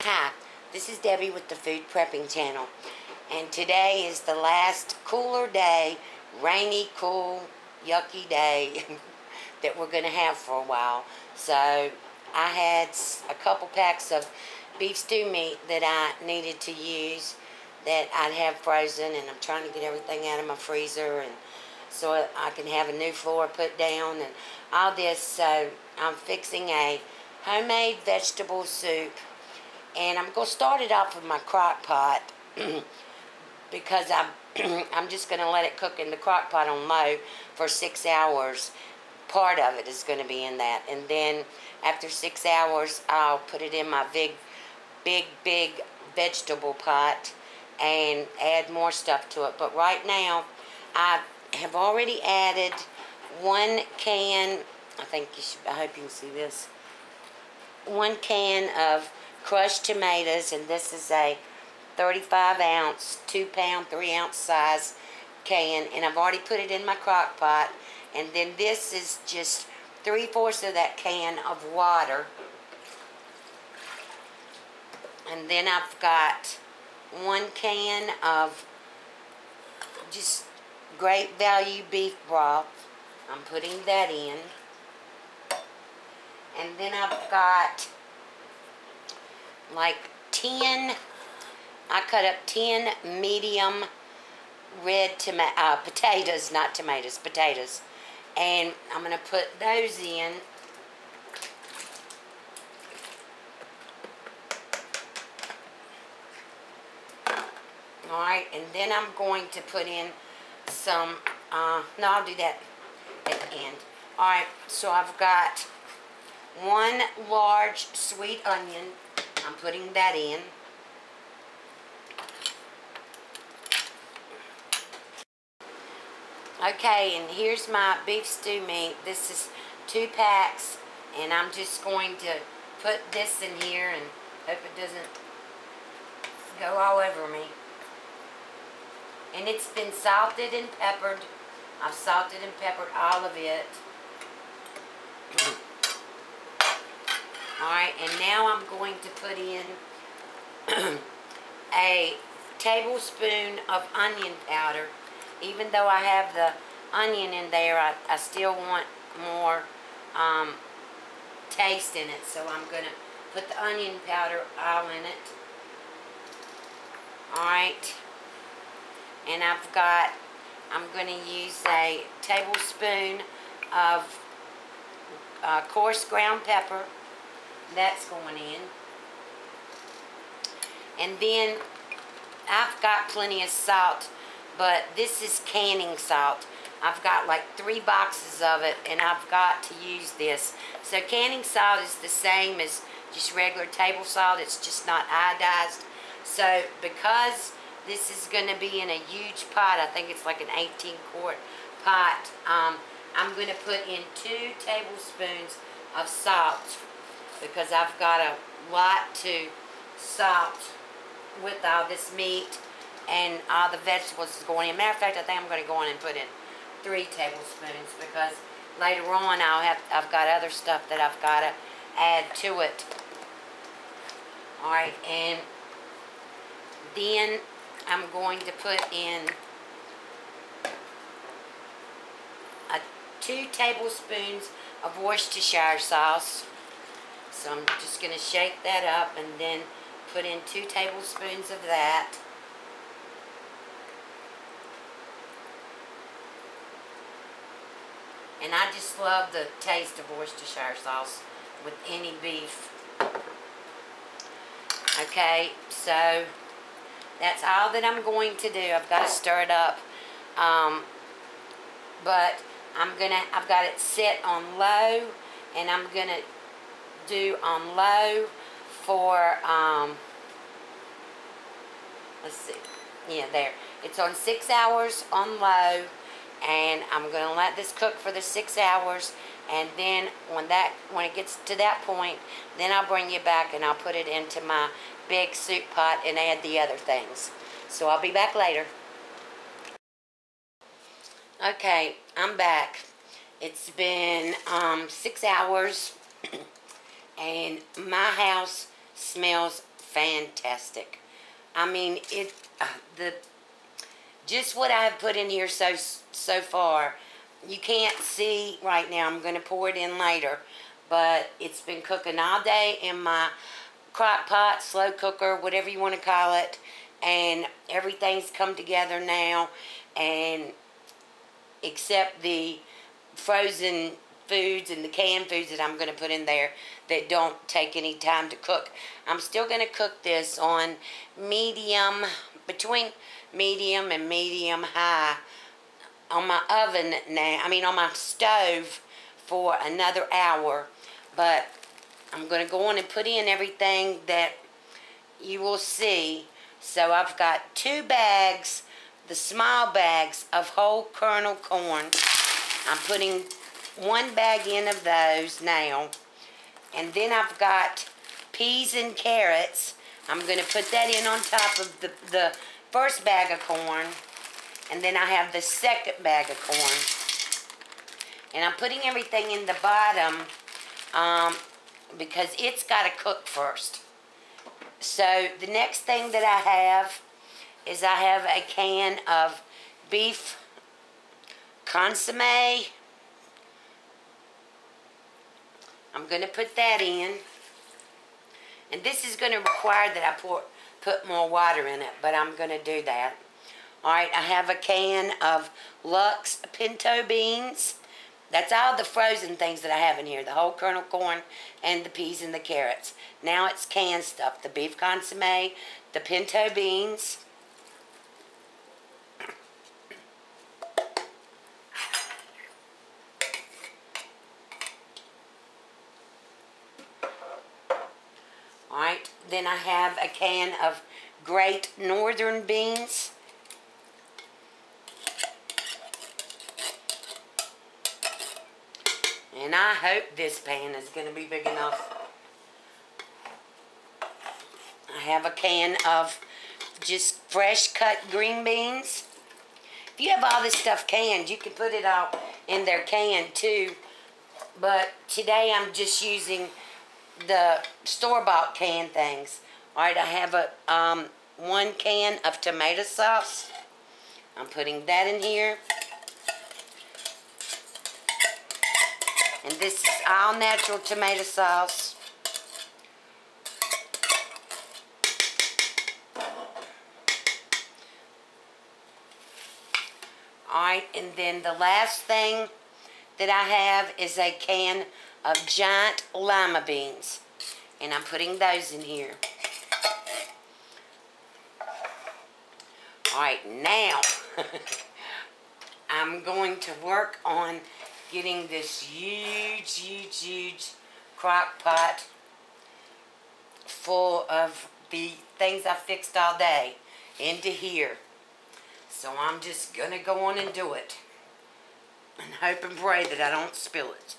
Hi, this is Debbie with the Food Prepping channel, and today is the last cooler day, rainy, cool, yucky day that we're going to have for a while. So I had a couple packs of beef stew meat that I needed to use that I'd have frozen, and I'm trying to get everything out of my freezer and so I can have a new floor put down and all this. So I'm fixing a homemade vegetable soup. And I'm going to start it off with my crock pot because I'm just going to let it cook in the crock pot on low for 6 hours. Part of it is going to be in that. And then after 6 hours, I'll put it in my big vegetable pot and add more stuff to it. But right now, I have already added 1 can, I hope you can see this, 1 can of crushed tomatoes, and this is a 35 ounce, 2 pound, 3 ounce size can, and I've already put it in my crock pot. And then this is just 3/4 of that can of water. And then I've got 1 can of just great value beef broth. I'm putting that in. And then I've got like 10, I cut up 10 medium red potatoes, not tomatoes, potatoes. And I'm going to put those in. Alright, and then I'm going to put in some, no, I'll do that at the end. Alright, so I've got 1 large sweet onion. I'm putting that in. Okay, and here's my beef stew meat. This is 2 packs, and I'm just going to put this in here and hope it doesn't go all over me. And it's been salted and peppered. I've salted and peppered all of it. Alright, and now I'm going to put in a tablespoon of onion powder. Even though I have the onion in there, I still want more taste in it. So I'm going to put the onion powder all in it. Alright. And I'm going to use a tablespoon of coarse ground pepper. That's going in. And then I've got plenty of salt, but this is canning salt. I've got like 3 boxes of it, and I've got to use this. So canning salt is the same as just regular table salt. It's just not iodized. So because this is going to be in a huge pot, I think it's like an 18-quart pot, I'm going to put in 2 tablespoons of salt, because I've got a lot to salt with all this meat and all the vegetables going in. Matter of fact, I think I'm going to go in and put in 3 tablespoons, because later on I've got other stuff that I've got to add to it. Alright, and then I'm going to put in 2 tablespoons of Worcestershire sauce. So I'm just going to shake that up and then put in 2 tablespoons of that. And I just love the taste of Worcestershire sauce with any beef. Okay, so that's all that I'm going to do. I've got to stir it up. But I've got it set on low, and I'm going to do on low for, let's see, yeah, there. It's on 6 hours on low, and I'm going to let this cook for the 6 hours, and then when it gets to that point, then I'll bring you back and I'll put it into my big soup pot and add the other things. So I'll be back later. Okay, I'm back. It's been 6 hours, and my house smells fantastic. I mean, just what I have put in here so far, you can't see right now. I'm going to pour it in later, but it's been cooking all day in my crock pot, slow cooker, whatever you want to call it, and everything's come together now, and except the frozen foods and the canned foods that I'm going to put in there that don't take any time to cook. I'm still going to cook this on medium, between medium and medium high on my oven now, on my stove for another hour. But I'm going to go on and put in everything that you will see. So I've got 2 bags, the small bags of whole kernel corn. I'm putting 1 bag in of those now. And then I've got peas and carrots. I'm going to put that in on top of the first bag of corn. And then I have the second bag of corn. And I'm putting everything in the bottom because it's got to cook first. So the next thing that I have is I have a can of beef consomme. I'm going to put that in. And this is going to require that I put more water in it, but I'm going to do that. Alright, I have a can of Lux pinto beans. That's all the frozen things that I have in here. The whole kernel corn and the peas and the carrots. Now it's canned stuff. The beef consomme, the pinto beans. Alright, then I have a can of Great Northern beans. And I hope this pan is going to be big enough. I have a can of just fresh cut green beans. If you have all this stuff canned, you can put it all in their can too. But today I'm just using the store-bought canned things. Alright, I have a 1 can of tomato sauce. I'm putting that in here. And this is all natural tomato sauce. Alright, and then the last thing that I have is a can of giant lima beans. And I'm putting those in here. Alright, now I'm going to work on getting this huge crock pot full of the things I fixed all day into here. So I'm just going to go on and do it. And hope and pray that I don't spill it.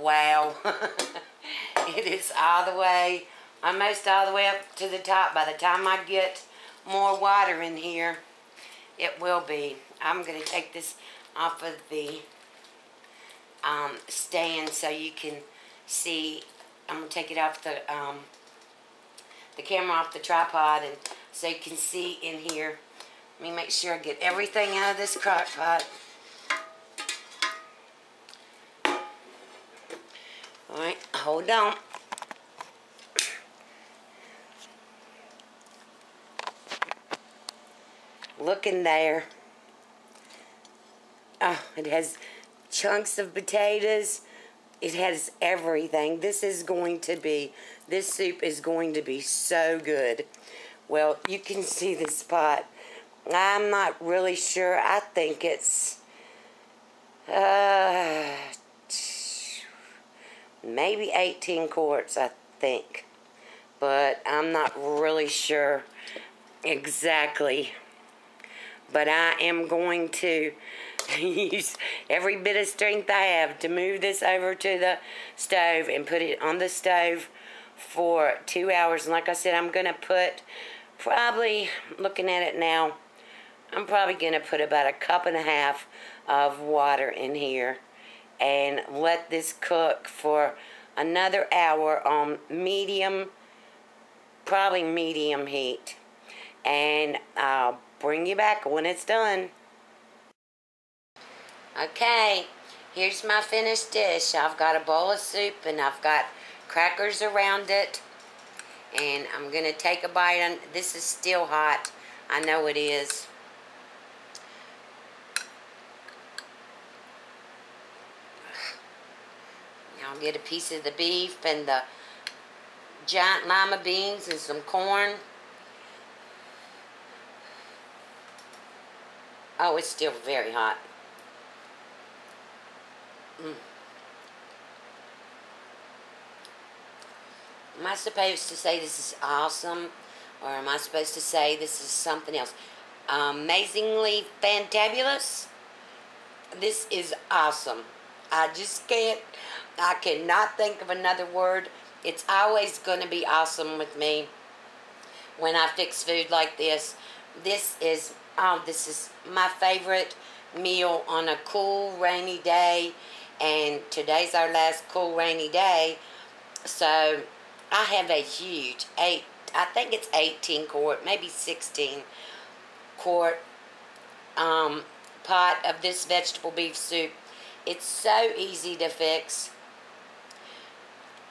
Wow. It is all the way, almost all the way up to the top. By the time I get more water in here, it will be. I'm going to take this off of the stand so you can see. I'm going to take it off the camera off the tripod, and so you can see in here. Let me make sure I get everything out of this crock pot. Alright, hold on. Look in there. Oh, it has chunks of potatoes. It has everything. This soup is going to be so good. Well, you can see this pot. I'm not really sure. I think it's maybe 18 quarts, I think. But I'm not really sure exactly. But I am going to use every bit of strength I have to move this over to the stove and put it on the stove for 2 hours. And like I said, I'm going to put probably, looking at it now, I'm probably going to put about 1.5 cups of water in here and let this cook for another hour on medium, probably medium heat. And I'll bring you back when it's done. Okay, here's my finished dish. I've got a bowl of soup and I've got crackers around it. And I'm going to take a bite. This is still hot. I know it is. I'll get a piece of the beef and the giant lima beans and some corn. Oh, it's still very hot. Am I supposed to say this is awesome? Or am I supposed to say this is something else? Amazingly fantabulous? This is awesome. I just can't. I cannot think of another word. It's always going to be awesome with me when I fix food like this. This is my favorite meal on a cool, rainy day. And today's our last cool, rainy day. So I have a huge, I think it's 18 quart, maybe 16 quart pot of this vegetable beef soup. It's so easy to fix.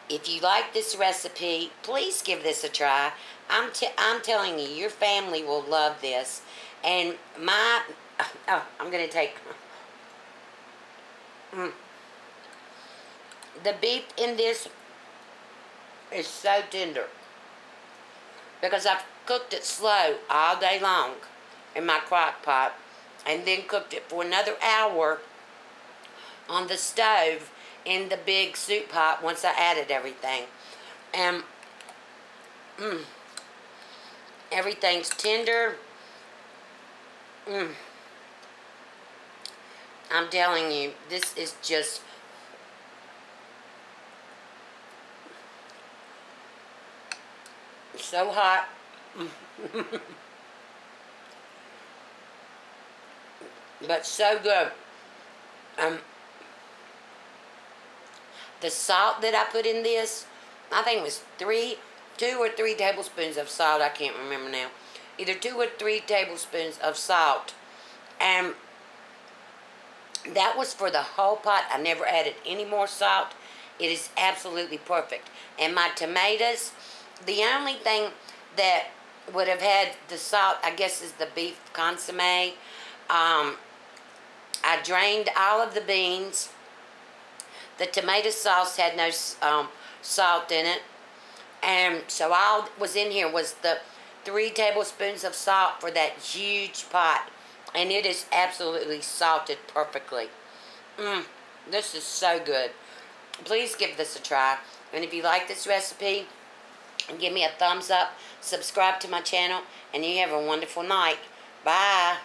If you like this recipe, please give this a try. I'm telling you, your family will love this. And I'm going to take... The beef in this is so tender. Because I've cooked it slow all day long in my crock pot. And then cooked it for another hour on the stove in the big soup pot once I added everything. And everything's tender. I'm telling you, this is just so hot. But so good. The salt that I put in this, I think it was 2 or 3 tablespoons of salt. I can't remember now. Either 2 or 3 tablespoons of salt. And that was for the whole pot. I never added any more salt. It is absolutely perfect. And my tomatoes, the only thing that would have had the salt, I guess, is the beef consomme. I drained all of the beans. The tomato sauce had no salt in it. And so all was in here was the 3 tablespoons of salt for that huge pot. And it is absolutely salted perfectly. This is so good. Please give this a try. And if you like this recipe, give me a thumbs up. Subscribe to my channel. And you have a wonderful night. Bye.